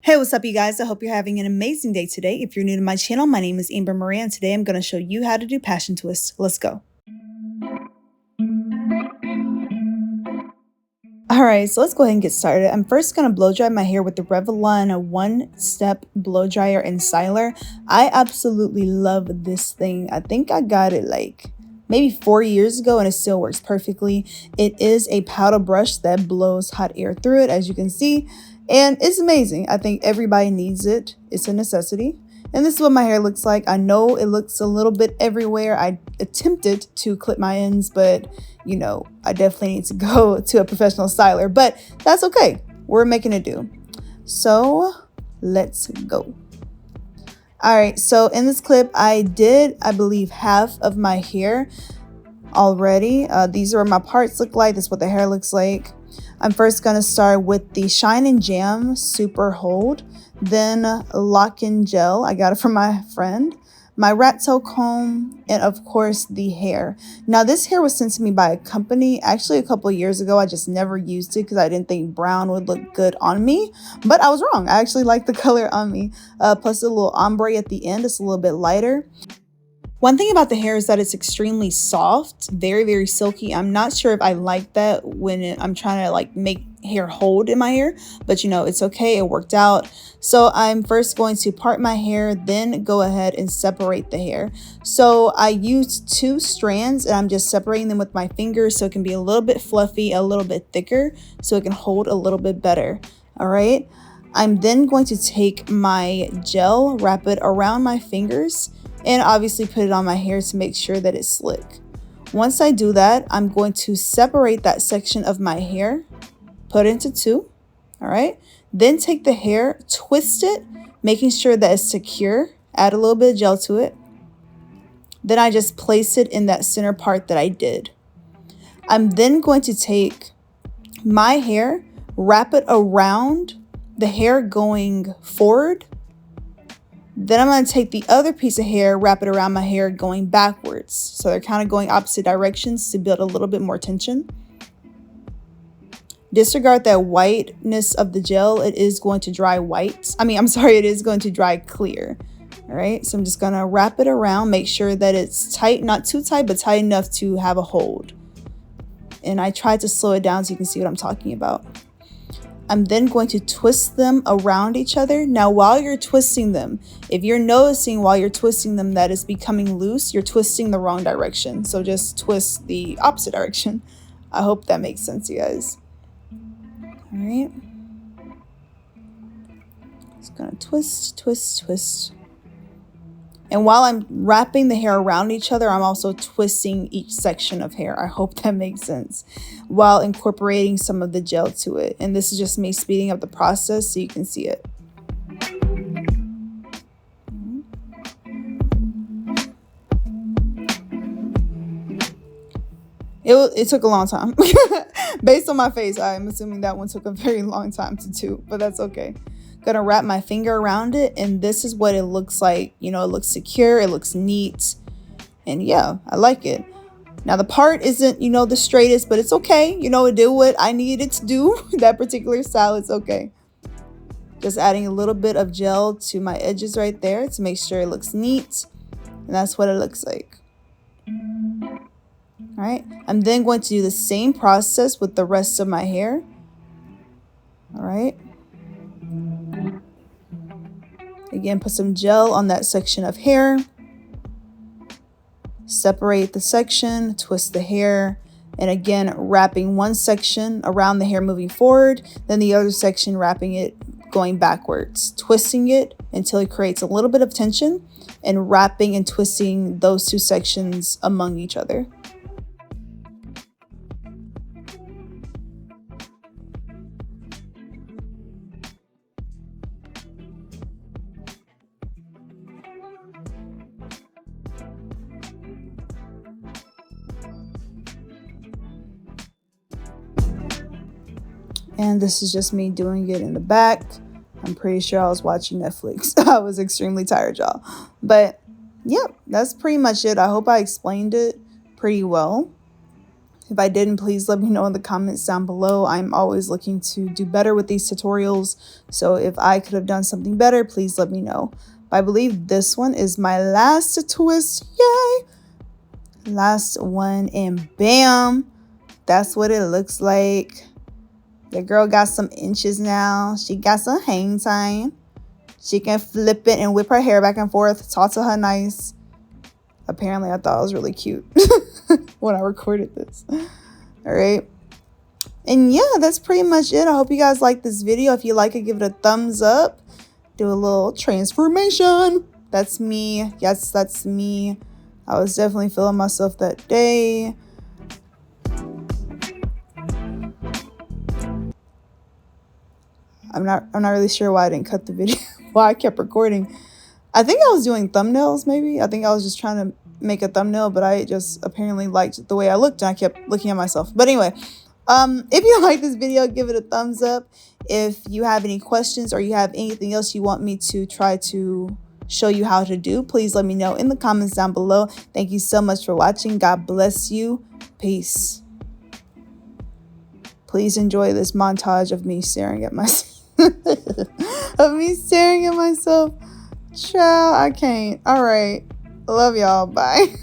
Hey, what's up, you guys? I hope you're having an amazing day today. If you're new to my channel, my name is AmberMaria, and today I'm going to show you how to do passion twists. Let's go. Alright, so let's go ahead and get started. I'm first going to blow dry my hair with the Revlon one-step blow dryer and styler. I absolutely love this thing. I think I got it like maybe 4 years ago and it still works perfectly. It is a powder brush that blows hot air through it, as you can see. And it's amazing. I think everybody needs it. It's a necessity. And this is what my hair looks like. I know it looks a little bit everywhere. I attempted to clip my ends, but you know, I definitely need to go to a professional styler, but that's okay. We're making it do. So let's go. All right, so in this clip, I believe, half of my hair already. These are what my parts look like. This is what the hair looks like. I'm first going to start with the Shine and Jam Super Hold, then Lock-In Gel. I got it from my friend. My rat tail comb, and of course the hair. Now this hair was sent to me by a company actually a couple of years ago. I just never used it because I didn't think brown would look good on me, but I was wrong. I actually like the color on me. Plus a little ombre at the end. It's a little bit lighter. One thing about the hair is that it's extremely soft, very, very silky. I'm not sure if I like that when I'm trying to like make hair hold in my hair, but you know, it's okay. It worked out. So I'm first going to part my hair, then go ahead and separate the hair. So I used 2 strands and I'm just separating them with my fingers so it can be a little bit fluffy, a little bit thicker, so it can hold a little bit better. All right. I'm then going to take my gel, wrap it around my fingers, and obviously put it on my hair to make sure that it's slick. Once I do that, I'm going to separate that section of my hair, put it into 2, all right? Then take the hair, twist it, making sure that it's secure, add a little bit of gel to it. Then I just place it in that center part that I did. I'm then going to take my hair, wrap it around the hair going forward. Then I'm going to take the other piece of hair, wrap it around my hair going backwards. So they're kind of going opposite directions to build a little bit more tension. Disregard that whiteness of the gel. It is going to dry white. It is going to dry clear. All right, so I'm just going to wrap it around, make sure that it's tight, not too tight, but tight enough to have a hold. And I tried to slow it down so you can see what I'm talking about. I'm then going to twist them around each other. Now, while you're twisting them, if you're noticing while you're twisting them that it's becoming loose, you're twisting the wrong direction. So just twist the opposite direction. I hope that makes sense, you guys. All right. Just gonna twist, twist, twist. And while I'm wrapping the hair around each other, I'm also twisting each section of hair. I hope that makes sense, while incorporating some of the gel to it. And this is just me speeding up the process so you can see it. It took a long time. Based on my face, I'm assuming that one took a very long time to do, but that's okay. Gonna wrap my finger around it, and this is what it looks like. You know, it looks secure, it looks neat, and yeah, I like it. Now the part isn't, you know, the straightest, but it's okay. You know, it did what I needed to do. That particular style, it's okay. Just adding a little bit of gel to my edges right there to make sure it looks neat, and that's what it looks like. All right, I'm then going to do the same process with the rest of my hair. All right. Again, put some gel on that section of hair. Separate the section, twist the hair, and again, wrapping one section around the hair moving forward, then the other section wrapping it going backwards, twisting it until it creates a little bit of tension, and wrapping and twisting those 2 sections among each other. And this is just me doing it in the back. I'm pretty sure I was watching Netflix. I was extremely tired, y'all. But yeah, that's pretty much it. I hope I explained it pretty well. If I didn't, please let me know in the comments down below. I'm always looking to do better with these tutorials. So if I could have done something better, please let me know. But I believe this one is my last twist. Yay! Last one, and bam! That's what it looks like. The girl got some inches now. She got some hang time. She can flip it and whip her hair back and forth. Talk to her nice. Apparently, I thought it was really cute when I recorded this. All right. And yeah, that's pretty much it. I hope you guys like this video. If you like it, give it a thumbs up. Do a little transformation. That's me. Yes, that's me. I was definitely feeling myself that day. I'm not really sure why I didn't cut the video. Why I kept recording. I think I was doing thumbnails, maybe. I think I was just trying to make a thumbnail, but I just apparently liked the way I looked and I kept looking at myself. But anyway, if you like this video, give it a thumbs up. If you have any questions or you have anything else you want me to try to show you how to do, please let me know in the comments down below. Thank you so much for watching. God bless you. Peace. Please enjoy this montage of me staring at myself. Child, I can't. All right. Love y'all. Bye.